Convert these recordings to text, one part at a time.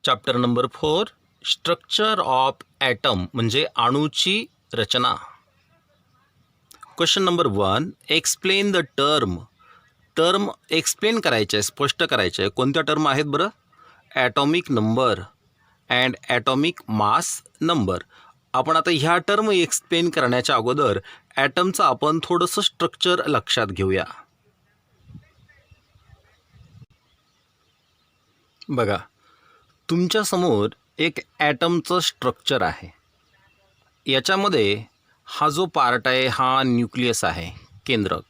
Chapter number 4 structure of atom म्हणजे अणूची रचना. Question number 1 explain the term. Term explain करायचे आहे, स्पष्ट करायचे आहे. कोणत्या टर्म आहेत बरं? Atomic number and atomic mass number. आपण आता ह्या टर्म एक्सप्लेन करण्याच्या अगोदर ॲटमचं आपण थोडंसं स्ट्रक्चर लक्षात घेऊया. बघा, तुमच्यासमोर एक ॲटमचं स्ट्रक्चर आहे. याच्यामध्ये हा जो पार्ट आहे हा न्यूक्लियस आहे, केंद्रक.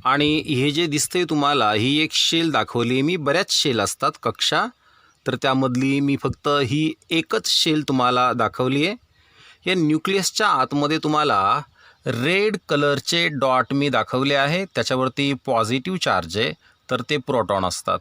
आणि हे जे दिसते तुम्हाला ही एक शेल दाखवली. मी बऱ्याच शेल असतात कक्षा, तर त्यामधली मी फक्त ही एकच शेल तुम्हाला दाखवली आहे. या न्यूक्लियसच्या आतमध्ये तुम्हाला रेड कलरचे डॉट मी दाखवले आहे. त्याच्यावरती पॉझिटिव्ह चार्ज आहे, तर ते प्रोटॉन असतात.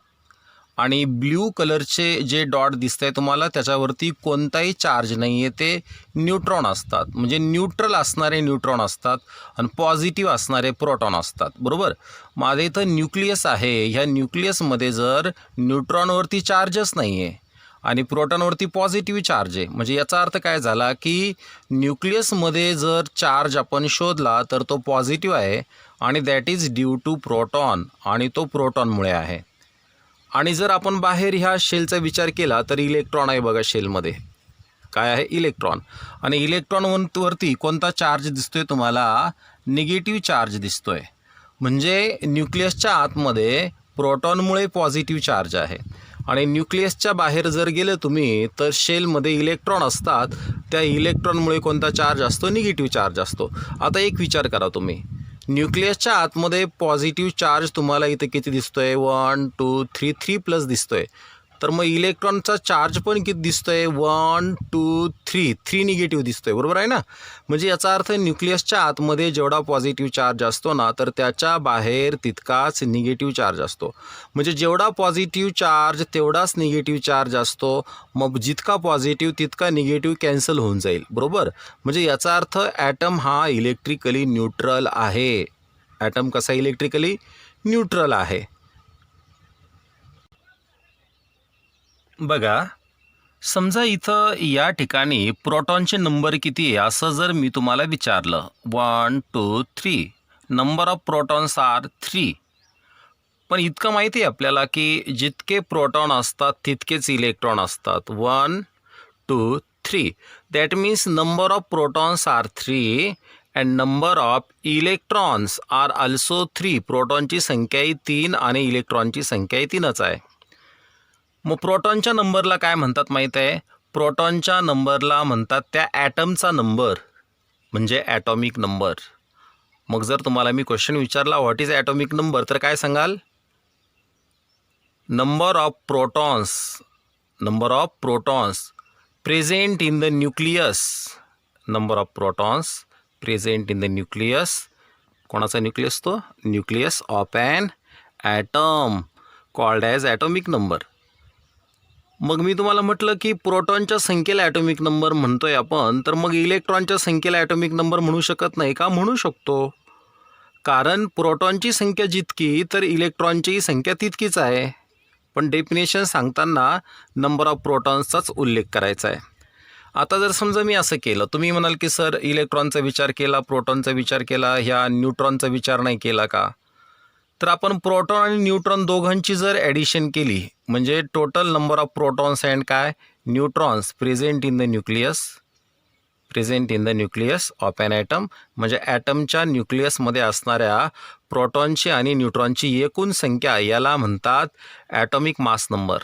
आणि ब्ल्यू कलरचे जे डॉट दिसत आहे तुम्हाला त्याच्यावरती कोणताही चार्ज नाही आहे, ते न्यूट्रॉन असतात. म्हणजे न्यूट्रल असणारे न्यूट्रॉन असतात आणि पॉझिटिव्ह असणारे प्रोटॉन असतात. बरोबर. माझे इथं न्यूक्लियस आहे. ह्या न्यूक्लियसमध्ये जर न्यूट्रॉनवरती चार्जच नाही आहे आणि प्रोटॉनवरती पॉझिटिव्ह चार्ज आहे, म्हणजे याचा अर्थ काय झाला की न्यूक्लियसमध्ये जर चार्ज आपण शोधला तर तो पॉझिटिव्ह आहे आणि that is due to proton, आणि तो प्रोटॉनमुळे आहे. आणि जर आपण बाहेर ह्या शेलचा विचार केला तर इलेक्ट्रॉन आहे. बघा, शेलमध्ये काय आहे? इलेक्ट्रॉन. आणि इलेक्ट्रॉनवरती कोणता चार्ज दिसतोय तुम्हाला? निगेटिव्ह चार्ज दिसतोय. म्हणजे न्यूक्लियसच्या आतमध्ये प्रोटॉनमुळे पॉझिटिव्ह चार्ज आहे. आणि न्यूक्लियसच्या बाहेर जर गेले तुम्ही तर शेलमध्ये इलेक्ट्रॉन असतात. त्या इलेक्ट्रॉनमुळे कोणता चार्ज असतो? निगेटिव्ह चार्ज असतो. आता एक विचार करा तुम्ही, न्यूक्लियसच्या आतमध्ये पॉझिटिव्ह चार्ज तुम्हाला इथं किती दिसतोय? 1 2 3 3 प्लस दिसतोय. तर मग इलेक्ट्रॉनचा चार्ज पण किती दिसतोय? 1 2 3 3 निगेटिव्ह दिसतोय. बरोबर आहे ना? म्हणजे याचा अर्थ न्यूक्लियसच्या आतमध्ये जेवढा पॉझिटिव्ह चार्ज असतो ना, तर त्याच्या बाहेर तितकाच निगेटिव्ह चार्ज असतो. म्हणजे जेवढा पॉझिटिव्ह चार्ज तेवढाच निगेटिव्ह चार्ज असतो. मग जितका पॉझिटिव्ह तितका निगेटिव्ह कॅन्सल होऊन जाईल. बरोबर. म्हणजे याचा अर्थ ॲटम हा इलेक्ट्रिकली न्यूट्रल आहे. ॲटम कसा इलेक्ट्रिकली न्यूट्रल आहे? बघा, समजा इथं या ठिकाणी प्रोटॉनचे नंबर किती आहे असं जर मी तुम्हाला विचारलं, 1 2 3, नंबर ऑफ प्रोटॉन्स आर 3. पण इतकं माहिती आहे आपल्याला की जितके प्रोटॉन असतात तितकेच इलेक्ट्रॉन असतात. 1 2 3. That means number of protons are 3 and number of electrons are also 3. प्रोटॉनची संख्याही 3 आणि इलेक्ट्रॉनची संख्याही 3च आहे. मग प्रोटॉनच्या नंबरला काय म्हणतात माहीत आहे? प्रोटॉनच्या नंबरला म्हणतात त्या ॲटमचा नंबर, म्हणजे ॲटॉमिक नंबर. मग जर तुम्हाला मी क्वेश्चन विचारला व्हॉट इज ॲटॉमिक नंबर, तर काय सांगाल? Number of protons present in the nucleus. Number of protons present in the nucleus. कोणाचा न्यूक्लियस? तो nucleus of an atom called as atomic number. मग मी तुम्हाला म्हटलं की प्रोटॉनच्या संख्येला ॲटॉमिक नंबर म्हणतोय आपण, तर मग इलेक्ट्रॉनच्या संख्येला ॲटॉमिक नंबर म्हणू शकत नाही का? म्हणू शकतो. कारण प्रोटॉनची संख्या जितकी तर इलेक्ट्रॉनचीही संख्या तितकीच आहे. पण डेफिनेशन सांगताना नंबर ऑफ प्रोटॉन्सचाच उल्लेख करायचा आहे. आता जर समजा मी असं केलं, तुम्ही म्हणाल की सर इलेक्ट्रॉनचा विचार केला, प्रोटॉनचा विचार केला, ह्या न्यूट्रॉनचा विचार नाही केला का? तर आपण प्रोटॉन आणि न्यूट्रॉन दोघांची जर ॲडिशन केली म्हणजे total number of protons and काय neutrons present in the nucleus of an atom, म्हणजे ॲटमच्या न्यूक्लियसमध्ये असणाऱ्या प्रोटॉनची आणि न्यूट्रॉनची एकूण संख्या याला म्हणतात ॲटॉमिक मास नंबर.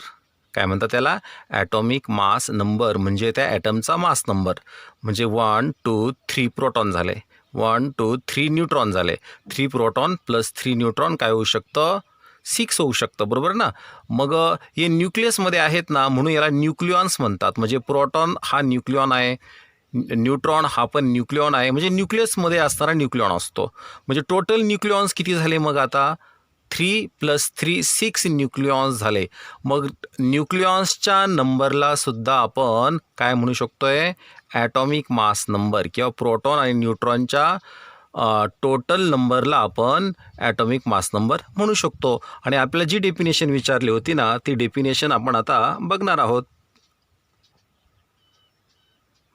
काय म्हणतात त्याला? Atomic mass number. म्हणजे त्या ॲटमचा मास नंबर. म्हणजे 1 2 3 प्रोटॉन झाले, 1 2 3 न्यूट्रॉन झाले. 3 प्रोटॉन प्लस 3 न्यूट्रॉन काय होऊ शकतं? 6 होऊ शकतं. बरोबर ना? मग हे न्यूक्लियसमध्ये आहेत ना, म्हणून याला न्यूक्लिऑन्स म्हणतात. म्हणजे प्रोटॉन हा न्यूक्लिऑन आहे, न्यूट्रॉन हा पण न्यूक्लिऑन आहे. म्हणजे न्यूक्लियसमध्ये असणारा न्यूक्लिऑन असतो. म्हणजे टोटल न्यूक्लिऑन्स किती झाले मग आता? 3 + 3 6 न्यूक्लिऑन्स झाले. मग न्यूक्लिऑन्सच्या नंबरला सुद्धा आपण काय म्हणू शकतोय? Atomic mass number. किंवा प्रोटॉन आणि न्यूट्रॉनच्या टोटल नंबरला आपण ॲटॉमिक मास नंबर म्हणू शकतो. आणि आपल्याला जी डेफिनेशन विचारली होती ना, ती डेफिनेशन आपण आता बघणार आहोत.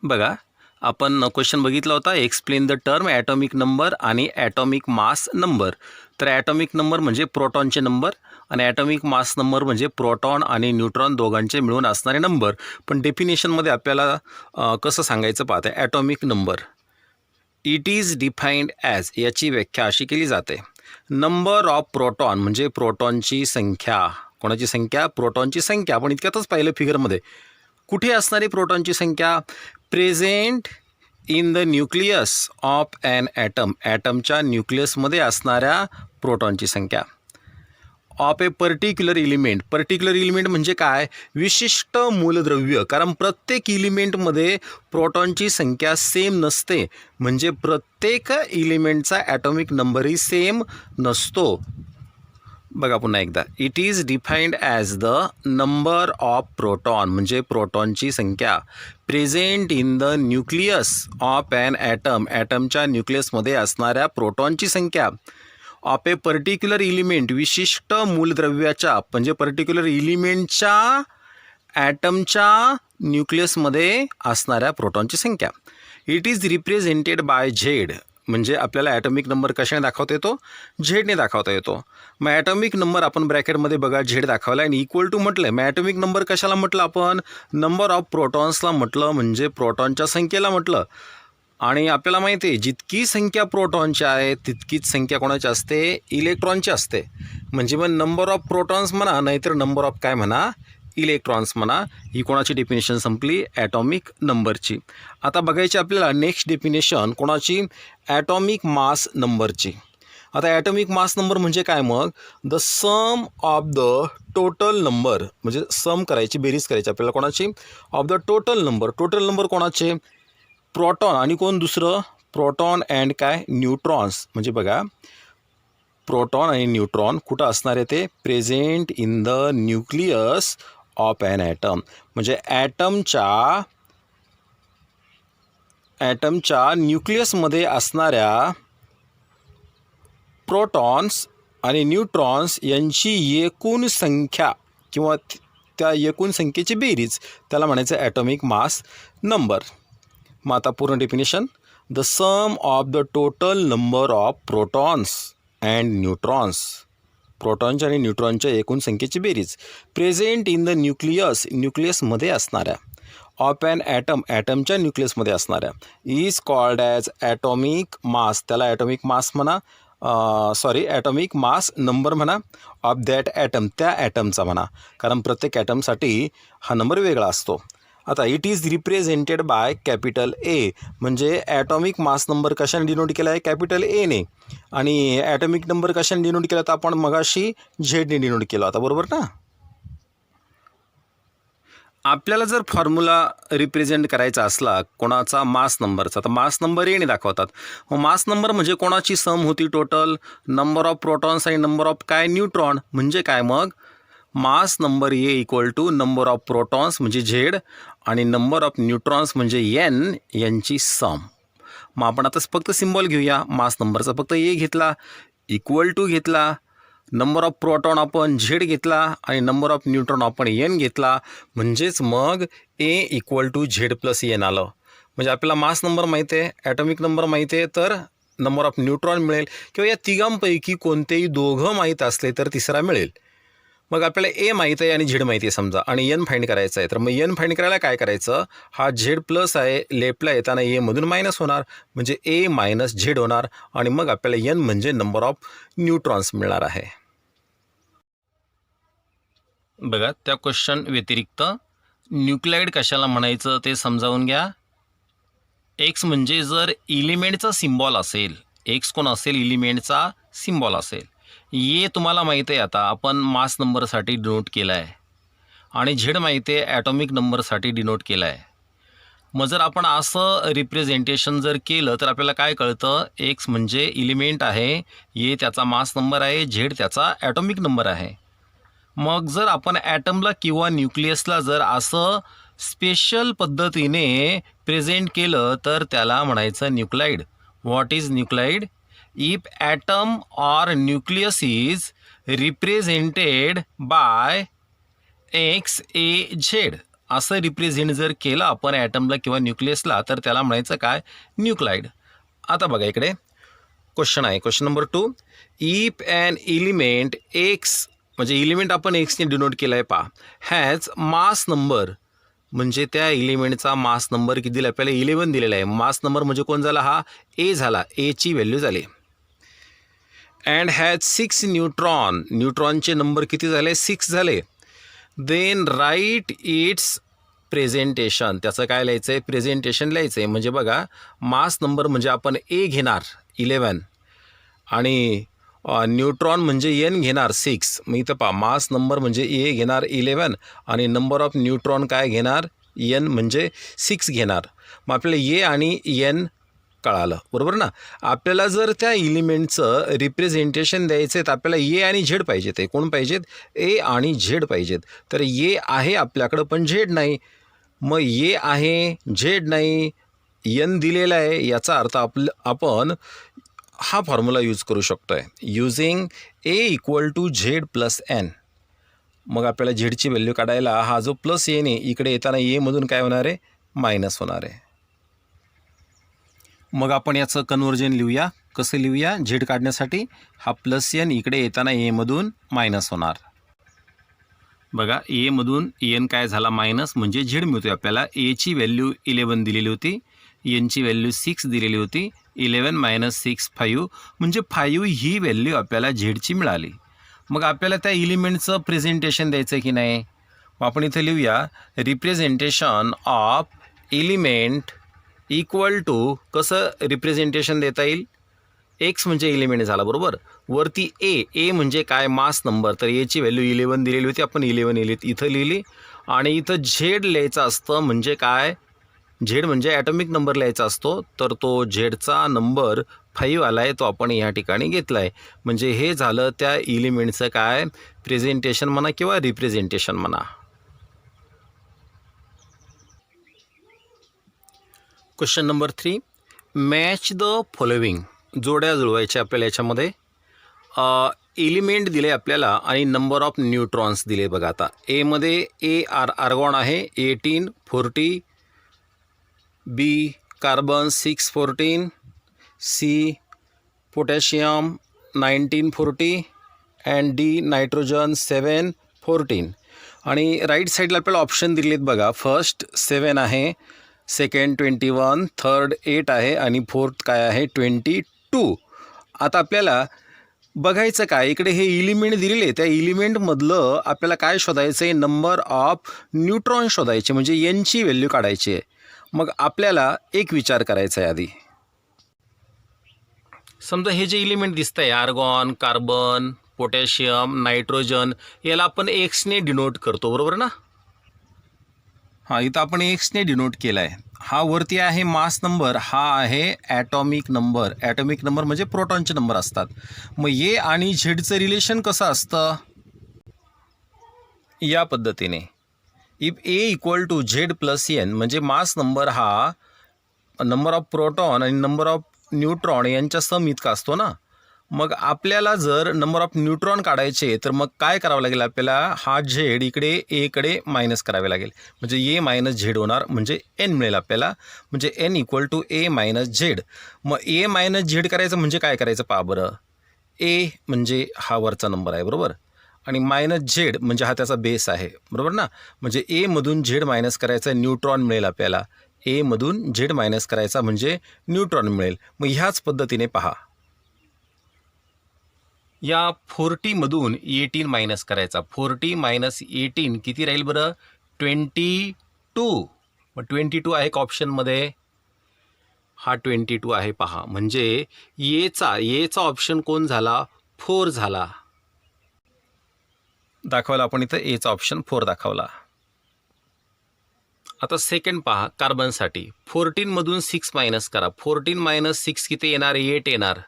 बघा, आपण क्वेश्चन बघितला होता, explain the term atomic number आणि ॲटॉमिक मास नंबर. तर ॲटॉमिक नंबर म्हणजे प्रोटॉनचे नंबर आणि ॲटॉमिक मास नंबर म्हणजे प्रोटॉन आणि न्यूट्रॉन दोघांचे मिळून असणारे नंबर. पण डेफिनेशनमध्ये आपल्याला कसं सांगायचं पाहते, atomic number it is defined as, याची व्याख्या अशी केली जाते, नंबर ऑफ प्रोटॉन म्हणजे प्रोटॉनची संख्या. कोणाची संख्या? प्रोटॉनची संख्या. आपण इतक्यातच पाहिलं फिगरमध्ये. कुठे असणारी प्रोटॉनची संख्या? Present in the nucleus of an atom, ॲटमच्या न्यूक्लियसमध्ये असणाऱ्या प्रोटॉनची संख्या. Of a particular element, particular element म्हणजे काय? विशिष्ट मूलद्रव्य. कारण प्रत्येक एलिमेंटमध्ये प्रोटॉनची संख्या सेम नसते, म्हणजे प्रत्येक एलिमेंटचा ॲटॉमिक नंबरही सेम नसतो. बघा पुन्हा एकदा, it is defined as the number of proton म्हणजे प्रोटॉनची संख्या, present in the nucleus of an atom, ॲटमच्या न्यूक्लियसमध्ये असणाऱ्या प्रोटॉनची संख्या. ऑफ ए पर्टिक्युलर एलिमेंट, विशिष्ट मूलद्रव्याच्या म्हणजे पर्टिक्युलर एलिमेंटच्या ॲटमच्या न्यूक्लियसमध्ये असणाऱ्या प्रोटॉनची संख्या. It is represented bye Z, म्हणजे आपल्याला ॲटॉमिक नंबर कशाने दाखवता येतो? झेडने दाखवता येतो. मग ॲटॉमिक नंबर आपण ब्रॅकेटमध्ये बघा झेड दाखवला आणि इक्वल टू म्हटलं. मग ॲटॉमिक नंबर कशाला म्हटलं आपण? नंबर ऑफ प्रोटॉन्सला म्हटलं, म्हणजे प्रोटॉनच्या संख्येला म्हटलं. आणि आपल्याला माहिती आहे, जितकी संख्या प्रोटॉनची आहे तितकीच संख्या कोणाची असते? इलेक्ट्रॉनची असते. म्हणजे मग नंबर ऑफ प्रोटॉन्स म्हणा, नाहीतर नंबर ऑफ काय म्हणा? इलेक्ट्रॉन्स म्हणा. ही कोणाची डेफिनेशन संपली? ॲटॉमिक नंबरची. आता बघायची आपल्याला नेक्स्ट डेफिनेशन कोणाची? ॲटॉमिक मास नंबरची. आता ॲटॉमिक मास नंबर म्हणजे काय? मग the sum of the total number, म्हणजे सम करायची, बेरीज करायची आपल्याला कोणाची? Of the total number. Total number कोणाचे? प्रोटॉन आणि कोण दुसरं? प्रोटॉन अँड काय? न्यूट्रॉन्स. म्हणजे बघा, प्रोटॉन आणि न्यूट्रॉन कुठं असणार आहे? ते present in the nucleus of an atom, म्हणजे ॲटमच्या न्यूक्लियसमध्ये असणाऱ्या प्रोटॉन्स आणि न्यूट्रॉन्स यांची एकूण संख्या किंवा त्या एकूण संख्येची बेरीज, त्याला म्हणायचं ॲटॉमिक मास नंबर. मग आता पूर्ण definition, the sum of the total number of protons and neutrons, प्रोटॉनच्या आणि न्यूट्रॉनच्या एकूण संख्येची बेरीज, प्रेझेंट इन द न्यूक्लियस, न्यूक्लियसमध्ये असणाऱ्या, ऑफ ॲन ॲटम, ॲटमच्या न्यूक्लियसमध्ये असणाऱ्या, is called as atomic mass, त्याला ॲटॉमिक मास म्हणा, ॲटॉमिक मास नंबर म्हणा, ऑफ दॅट ॲटम, त्या ॲटमचा म्हणा, कारण प्रत्येक ॲटमसाठी हा नंबर वेगळा असतो. आता it is represented by capital ए, म्हणजे ॲटॉमिक मास नंबर कशाने डिनोट केला आहे? कॅपिटल एने. आणि ॲटॉमिक नंबर कशाने डिनोट केला? तर आपण मगाशी झेडने डिनोट केला होता, बरोबर ना? आपल्याला जर फॉर्म्युला रिप्रेझेंट करायचा असला कोणाचा? मास नंबरचा, तर मास नंबर एने दाखवतात. मग मास नंबर म्हणजे कोणाची सम होती? टोटल नंबर ऑफ प्रोटॉन्स आणि नंबर ऑफ काय? न्यूट्रॉन. म्हणजे काय? मग mass number A equal to number of protons म्हणजे झेड आणि नंबर ऑफ न्यूट्रॉन्स म्हणजे एन, यांची सम. मग आपण आता फक्त सिम्बॉल घेऊया. मास नंबरचा फक्त ए घेतला, इक्वल टू घेतला, नंबर ऑफ प्रोटॉन आपण झेड घेतला आणि नंबर ऑफ न्यूट्रॉन आपण एन घेतला, म्हणजेच मग A equal to Z plus N आलं. म्हणजे आपल्याला मास नंबर माहिती आहे, ॲटॉमिक नंबर माहिती आहे, तर नंबर ऑफ न्यूट्रॉन मिळेल किंवा या तिघांपैकी कोणतेही दोघं माहीत असले तर तिसरा मिळेल. मग आपल्याला ए माहीत आहे आणि झेड माहिती आहे समजा, आणि एन फाईंड करायचं आहे. तर मग एन फाईंड करायला काय करायचं? हा झेड प्लस आहे, लेफ्टला येताना ए मधून मायनस होणार, म्हणजे ए मायनस झेड होणार, आणि मग आपल्याला एन म्हणजे नंबर ऑफ न्यूट्रॉन्स मिळणार आहे. बघा, त्या क्वेश्चन व्यतिरिक्त न्यूक्लियाइड कशाला म्हणायचं ते समजावून घ्या. एक्स म्हणजे जर इलिमेंटचा सिम्बॉल असेल, एक्स कोण असेल? इलिमेंटचा सिम्बॉल असेल. ये तुम्हाला माहिती आहे, आता आपण मास नंबरसाठी डिनोट केला आहे, आणि झेड माहिती आहे ॲटॉमिक नंबरसाठी डिनोट केला आहे. मग जर आपण असं रिप्रेझेंटेशन जर केलं तर आपल्याला काय कळतं? एक्स म्हणजे इलिमेंट आहे, ये त्याचा मास नंबर आहे, झेड त्याचा ॲटॉमिक नंबर आहे. मग जर आपण ॲटमला किंवा न्यूक्लियसला जर असं स्पेशल पद्धतीने प्रेझेंट केलं तर त्याला म्हणायचं nuclide. What is nuclide? If atom or nucleus is represented by X A Z, असं रिप्रेझेंट जर केलं आपण ॲटमला किंवा न्यूक्लियसला तर त्याला म्हणायचं काय, न्यूक्लाइड. आता बघा इकडे क्वेश्चन आहे, question number 2. If an element X, म्हणजे एलिमेंट आपण एक्सने डिनोट केला आहे पहा, हॅज मास नंबर, म्हणजे त्या एलिमेंटचा मास नंबर किती दिला आपल्याला, 11 दिलेला आहे. मास नंबर म्हणजे कोण झाला, हा ए झाला, एची व्हॅल्यू झाली. अँड हॅज 6 न्यूट्रॉन, न्यूट्रॉनचे नंबर किती झाले, 6 झाले. देन राईट इट्स प्रेझेंटेशन, त्याचं काय लिहायचं आहे, प्रेझेंटेशन लिहायचं आहे. म्हणजे बघा मास नंबर म्हणजे आपण ए घेणार 11 आणि न्यूट्रॉन म्हणजे एन घेणार 6. मग इथं पहा मास नंबर म्हणजे ए घेणार 11 आणि नंबर ऑफ न्यूट्रॉन काय घेणार, एन म्हणजे 6 घेणार. मग आपल्याला ए आणि एन कळालं, बरोबर ना. आपल्याला जर त्या एलिमेंटचं रिप्रेझेंटेशन द्यायचं आहे तर आपल्याला ए आणि झेड पाहिजेत. आहे कोण पाहिजेत, ए आणि झेड पाहिजेत. तर ए आहे आपल्याकडं पण झेड नाही. मग ए आहे झेड नाही, एन दिलेला आहे, याचा अर्थ आपण हा फॉर्म्युला यूज करू शकतो आहे, using A equal to Z plus N. मग आपल्याला झेडची व्हॅल्यू काढायला हा जो प्लस एन आहे इकडे येताना एमधून काय होणार आहे, मायनस होणार आहे. मग आपण याचं कन्वर्जन लिहूया. कसं लिहूया, झेड काढण्यासाठी हा प्लस एन इकडे येताना एमधून मायनस होणार. बघा एमधून एन काय झाला मायनस, म्हणजे झेड मिळतोय आपल्याला. एची व्हॅल्यू 11 दिलेली होती, एनची व्हॅल्यू 6 दिलेली होती. 11 - 6 5, म्हणजे 5 ही व्हॅल्यू आपल्याला झेडची मिळाली. मग आपल्याला त्या एलिमेंटचं प्रेझेंटेशन द्यायचं की नाही, आपण इथं लिहूया representation of element equal to, कसं रिप्रेझेंटेशन देता येईल, एक्स म्हणजे एलिमेंट झाला, बरोबर. वरती ए म्हणजे काय, मास नंबर. तर एची व्हॅल्यू 11 दिलेली होती, आपण 11 इथं लिहिली. आणि इथं झेड लिहायचं असतं, म्हणजे काय, झेड म्हणजे ॲटॉमिक नंबर लिहायचा असतो. तर तो झेडचा नंबर 5 आला आहे, तो आपण या ठिकाणी घेतला आहे. म्हणजे हे झालं त्या एलिमेंटचं काय, प्रेझेंटेशन म्हणा किंवा रिप्रेझेंटेशन म्हणा. Question number 3. Match the following, जोड्या जुळवायच्या आपल्याला. याच्यामध्ये एलिमेंट दिले आपल्याला आणि नंबर ऑफ न्यूट्रॉन्स दिले. बघा आता एमध्ये ए आर्गॉन आहे 18 40, B carbon 6 14, C potassium 19 40 and D nitrogen 7 14. आणि राईट साईडला आपल्याला ऑप्शन दिलेत बघा. फर्स्ट 7 आहे, सेकंड 21, थर्ड 8 आहे आणि फोर्थ काय आहे 22. आता आपल्याला बघायचं काय, इकडे हे एलिमेंट दिलेले, त्या एलिमेंटमधलं आपल्याला काय शोधायचं आहे, नंबर ऑफ न्यूट्रॉन शोधायचे, म्हणजे एनची व्हॅल्यू काढायची आहे. मग आपल्याला एक विचार करायचा आहे आधी. समजा हे जे एलिमेंट दिसतं आहे आर्गॉन, कार्बन, पोटॅशियम, नायट्रोजन, याला आपण एक्सने डिनोट करतो, बरोबर ना. हां, इथं आपण एक्सने डिनोट केला आहे. हा वरती आहे मास नंबर, हा आहे ॲटॉमिक नंबर. ॲटॉमिक नंबर म्हणजे प्रोटॉनचे नंबर असतात. मग ए आणि झेडचं रिलेशन कसं असतं, या पद्धतीने. If A equal to Z plus N, म्हणजे मास नंबर हा नंबर ऑफ प्रोटॉन आणि नंबर ऑफ न्यूट्रॉन यांच्या सम इतका असतो ना. मग आपल्याला जर नंबर ऑफ न्यूट्रॉन काढायचे तर मग काय करावं लागेल आपल्याला, हा झेड इकडे एकडे मायनस करावे लागेल, म्हणजे ए मायनस झेड होणार, म्हणजे एन मिळेल आपल्याला. म्हणजे N equal to A minus Z. मग ए मायनस झेड करायचं म्हणजे काय करायचं पहा बरं, ए म्हणजे हा वरचा नंबर आहे, बरोबर, आणि मायनस झेड म्हणजे हा त्याचा बेस आहे, बरोबर ना. म्हणजे एमधून झेड मायनस करायचा, न्यूट्रॉन मिळेल आपल्याला. एमधून झेड मायनस करायचा म्हणजे न्यूट्रॉन मिळेल. मग ह्याच पद्धतीने पहा, या 40मधून 18 मायनस करायचा. 40 मायनस 18 किती राहील बरं, 22. मग 22 आहे का ऑप्शनमध्ये, हा 22 आहे पहा. म्हणजे एचा ऑप्शन कोण झाला, 4 झाला. दाखवायला आपण इथं एचा ऑप्शन 4 दाखवला. आता सेकंड पहा, कार्बनसाठी 14मधून 6 मायनस करा. 14 मायनस 6 किती येणार, 8 येणार.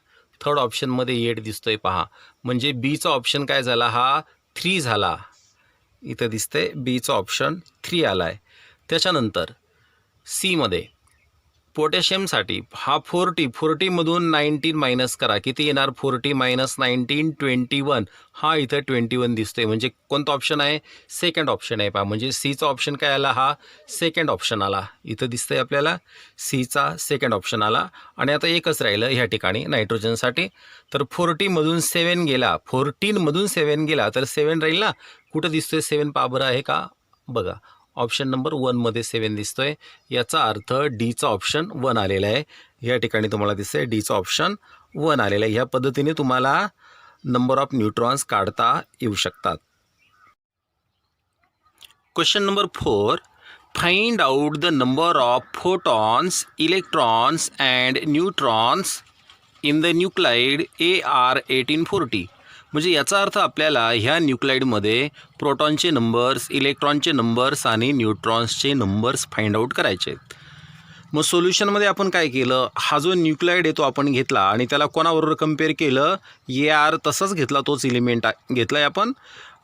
थर्ड ऑप्शनमध्ये 8 दिसतोय पहा. म्हणजे बीचा ऑप्शन काय झाला, हा 3 झाला. इथं दिसतंय बीचा ऑप्शन 3 आला आहे. त्याच्यानंतर सीमध्ये पोटॅशियमसाठी हा 40मधून 19 मायनस करा, किती येणार? 40 मायनस 19 21. हा इथं 21 दिसतोय, म्हणजे कोणता ऑप्शन आहे? सेकंड ऑप्शन आहे. पहा, म्हणजे सीचा ऑप्शन काय आला? हा सेकंड ऑप्शन आला. इथं दिसतंय आपल्याला सीचा सेकंड ऑप्शन आला. आणि आता एकच राहिलं ह्या ठिकाणी नायट्रोजनसाठी. तर 40मधून 7 गेला, 14मधून 7 गेला तर 7 राहील ना. कुठं दिसतोय 7? पहा बरं आहे का? बघा, ऑप्शन नंबर 1मध्ये 7 दिसतोय. याचा अर्थ डीचा ऑप्शन 1 आलेला आहे. या ठिकाणी तुम्हाला दिसतंय डीचा ऑप्शन 1 आलेला आहे. ह्या पद्धतीने तुम्हाला नंबर ऑफ न्यूट्रॉन्स काढता येऊ शकतात. Question number 4. Find out the number of photons, electrons and neutrons in the nuclide AR1840. म्हणजे याचा अर्थ आपल्याला ह्या न्यूक्लाइडमध्ये प्रोटॉनचे नंबर्स, इलेक्ट्रॉनचे नंबर्स आणि न्यूट्रॉन्सचे नंबर्स फाइंड आउट करायचे आहेत. मग सोल्युशनमध्ये आपण काय केलं? हा जो न्यूक्लाइड आहे तो आपण घेतला आणि त्याला कोणाबरोबर कम्पेअर केलं? AR तसंच घेतला, तोच एलिमेंट घेतला आहे आपण.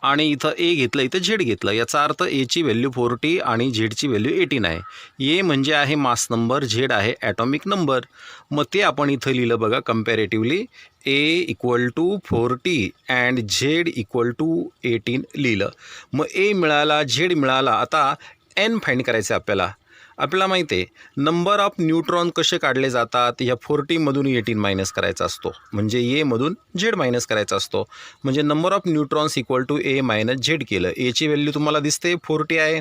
आणि इथं ए घेतलं, इथं झेड घेतलं. याचा अर्थ एची व्हॅल्यू 40 आणि झेडची व्हॅल्यू 18 आहे. ए म्हणजे आहे मास नंबर, झेड आहे ॲटॉमिक नंबर. मग ते आपण इथं लिहिलं बघा कम्पॅरेटिव्हली. ए = 40 अँड झेड = 18 लिहिलं. मग ए मिळाला, झेड मिळाला. आता एन फाइंड करायचं आहे आपल्याला. आपल्याला माहिती आहे नंबर ऑफ न्यूट्रॉन कसे काढले जातात? या 40मधून 18 मायनस करायचा असतो, म्हणजे एमधून झेड मायनस करायचा असतो. म्हणजे number of neutrons = A minus Z केलं. एची व्हॅल्यू तुम्हाला दिसते 40 आहे,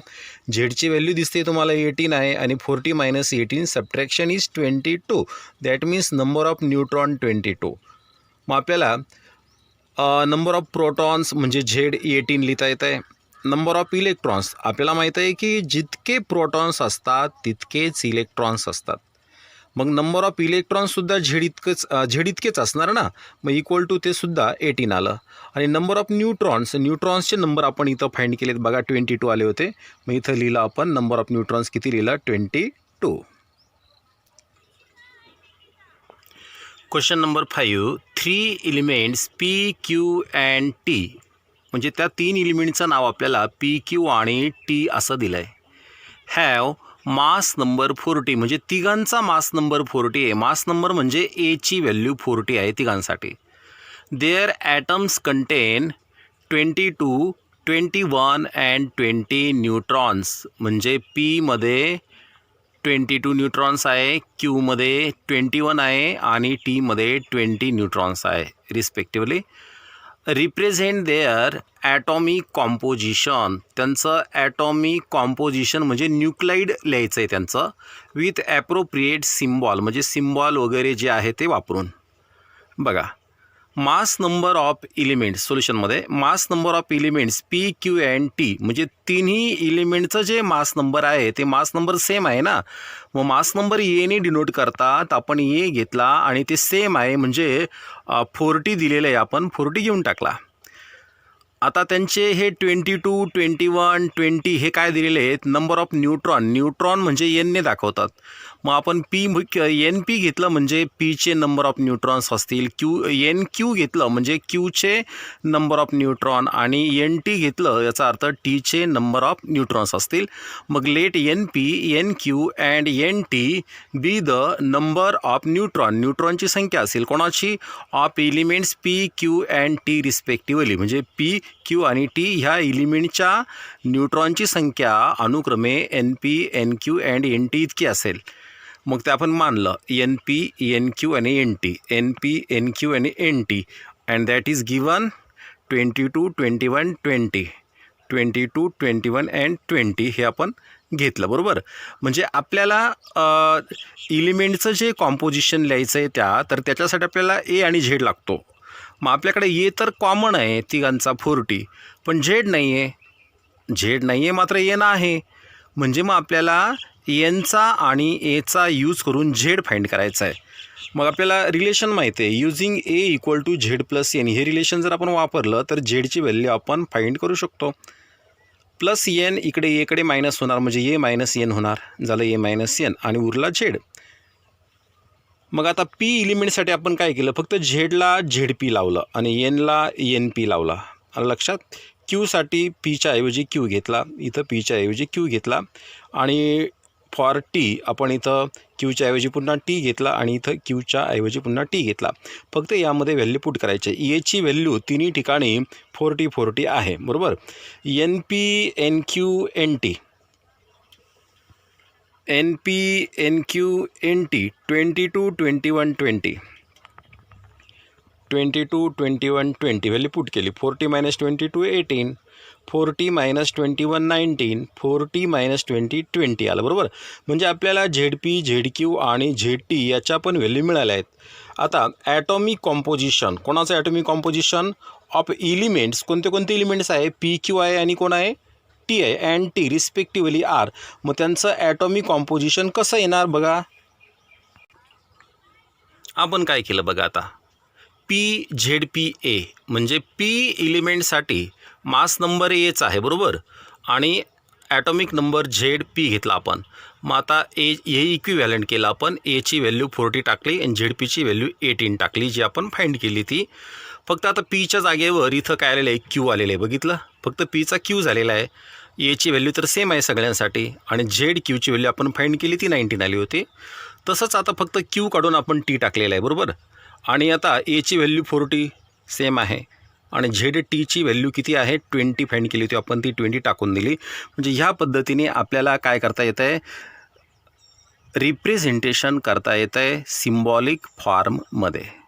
झेडची व्हॅल्यू दिसते तुम्हाला 18 आहे. आणि 40 minus 18 subtraction is 22. That means number of neutron 22. मग आपल्याला नंबर ऑफ प्रोटॉन्स म्हणजे झेड 18 लिहिता येत आहे. नंबर ऑफ इलेक्ट्रॉन्स आपल्याला माहीत आहे की जितके प्रोटॉन्स असतात तितकेच इलेक्ट्रॉन्स असतात. मग नंबर ऑफ इलेक्ट्रॉन्ससुद्धा झेड इतकेच असणार ना. मग = ते सुद्धा 18 आलं. आणि नंबर ऑफ न्यूट्रॉन्सचे नंबर आपण इथं फाइंड केलेत बघा, 22 आले होते. मग इथं लिहिलं आपण नंबर ऑफ न्यूट्रॉन्स किती लिहिलं? 22. Question number 5. 3 elements P, Q and T, म्हणजे त्या 3 एलिमेंटचं नाव आपल्याला P, Q आणि T असं दिलं आहे. हॅव मास नंबर 40, म्हणजे तिघांचा मास नंबर 40 आहे. मास नंबर म्हणजे एची व्हॅल्यू 40 आहे तिघांसाठी. Their atoms contain 22, 21 and 20 neutrons, म्हणजे Pमध्ये 22 न्यूट्रॉन्स आहे, Qमध्ये 21 आहे आणि Tमध्ये 20 न्यूट्रॉन्स आहे respectively. Represent their atomic composition, त्यांचं ॲटॉमिक कॉम्पोजिशन म्हणजे न्यूक्लाइड लिहायचं आहे त्यांचं, विथ ॲप्रोप्रिएट सिम्बॉल, म्हणजे सिम्बॉल वगैरे जे आहे ते वापरून. बघा, मास नंबर ऑफ एलिमेंट्स सोल्युशनमध्ये mass number of elements P, Q and T, म्हणजे तिन्ही एलिमेंटचं जे मास नंबर आहे ते मास नंबर सेम आहे ना. मग मास नंबर एने डिनोट करतात. आपण ए घेतला आणि ते सेम आहे, म्हणजे 40 दिलेलं आहे, आपण 40 घेऊन टाकला. आता त्यांचे हे 22, 21, 20 हे काय दिलेले आहेत? नंबर ऑफ न्यूट्रॉन म्हणजे एनने दाखवतात. मग आपण NP घेतलं म्हणजे Pचे नंबर ऑफ न्यूट्रॉन्स असतील. NQ घेतलं म्हणजे Qचे नंबर ऑफ न्यूट्रॉन, आणि NT घेतलं याचा अर्थ Tचे नंबर ऑफ न्यूट्रॉन्स असतील. मग late NP, NQ and NT be the number of न्यूट्रॉनची संख्या असेल कोणाची? Of elements P, Q and T respectively, म्हणजे P, Q आणि T ह्या एलिमेंटच्या न्यूट्रॉनची संख्या अनुक्रमे NP, NQ अँड NT इतकी असेल. मग ते आपण मानलं NP, NQ आणि NT, NP, NQ आणि NT, and that is given 22, 21, 20, 22, 21 and 20 हे आपण घेतलं, बरोबर. म्हणजे आपल्याला एलिमेंटचं जे कॉम्पोजिशन लिहायचं आहे तर त्याच्यासाठी आपल्याला ए आणि झेड लागतो. मग आपल्याकडे ए तर कॉमन आहे तिघांचा 40, पण झेड नाही आहे, मात्र एन आहे. म्हणजे मग आपल्याला एनचा आणि एचा यूज करून झेड फाइंड करायचा आहे. मग आपल्याला रिलेशन माहिती आहे, युजिंग ए = झेड प्लस एन, हे रिलेशन जर आपण वापरलं तर झेडची व्हॅल्यू आपण फाइंड करू शकतो. प्लस एन इकडे एकडे मायनस होणार, म्हणजे ए मायनस एन होणार, झालं ए मायनस एन आणि उरला झेड. मग आता P एलिमेंटसाठी आपण काय केलं? फक्त झेडला ZP लावलं आणि एनला NP लावला. आलं लक्षात? Qसाठी Pच्या ऐवजी Q घेतला, इथं Pच्या ऐवजी Q घेतला, आणि फॉर टी आपण इथं क्यूच्या ऐवजी पुन्हा टी घेतला आणि इथं क्यूच्या ऐवजी पुन्हा टी घेतला. फक्त यामध्ये व्हॅल्यू पुट करायचे. एची व्हॅल्यू तिन्ही ठिकाणी 40 आहे, बरोबर. N P N Q N T 22 21 20 value put केली. 40 - 22 18, 40 - 21 19, 40 - 20 20 आलं, बरोबर. म्हणजे आपल्याला ZP, ZQ आणि ZT याच्या पण व्हॅल्यू मिळाल्या आहेत. आता ॲटॉमिक कॉम्पोजिशन, कोणाचं ॲटॉमिक कॉम्पोजिशन ऑफ एलिमेंट्स, कोणते कोणते एलिमेंट्स आहे, PQ आहे आणि कोण आहे, T आहे, अँड T रिस्पेक्टिव्हली आर. मग त्यांचं ॲटॉमिक कॉम्पोजिशन कसं येणार बघा. आपण काय केलं बघा, आता PZPA म्हणजे P एलिमेंटसाठी मास नंबर Aच आहे, बरोबर. आणि ॲटॉमिक नंबर ZP घेतला आपण. मग आता हे इक्विव्हॅलंट केलं आपण. Aची व्हॅल्यू 40 टाकली आणि ZPची व्हॅल्यू 18 टाकली, जी आपण फाइंड केली ती. फक्त आता Pच्या जागेवर इथं काय आलेलं आहे, Q आलेलं आहे, बघितलं. फक्त Pचा Q झालेला आहे. Aची व्हॅल्यू तर सेम आहे सगळ्यांसाठी आणि ZQची व्हॅल्यू आपण फाइंड केली, ती 19 आली होती. तसंच आता फक्त Q काढून आपण T टाकलेला आहे, बरोबर. आणि आता Aची व्हॅल्यू 40 सेम आहे आणि ZTची व्हॅल्यू किती आहे, 20 फाइंड केली होती आपण, ती 20 टाकून दिली. म्हणजे ह्या पद्धतीने आपल्याला काय करता येतं आहे, रिप्रेझेंटेशन करता येतं आहे सिम्बॉलिक फॉर्ममध्ये.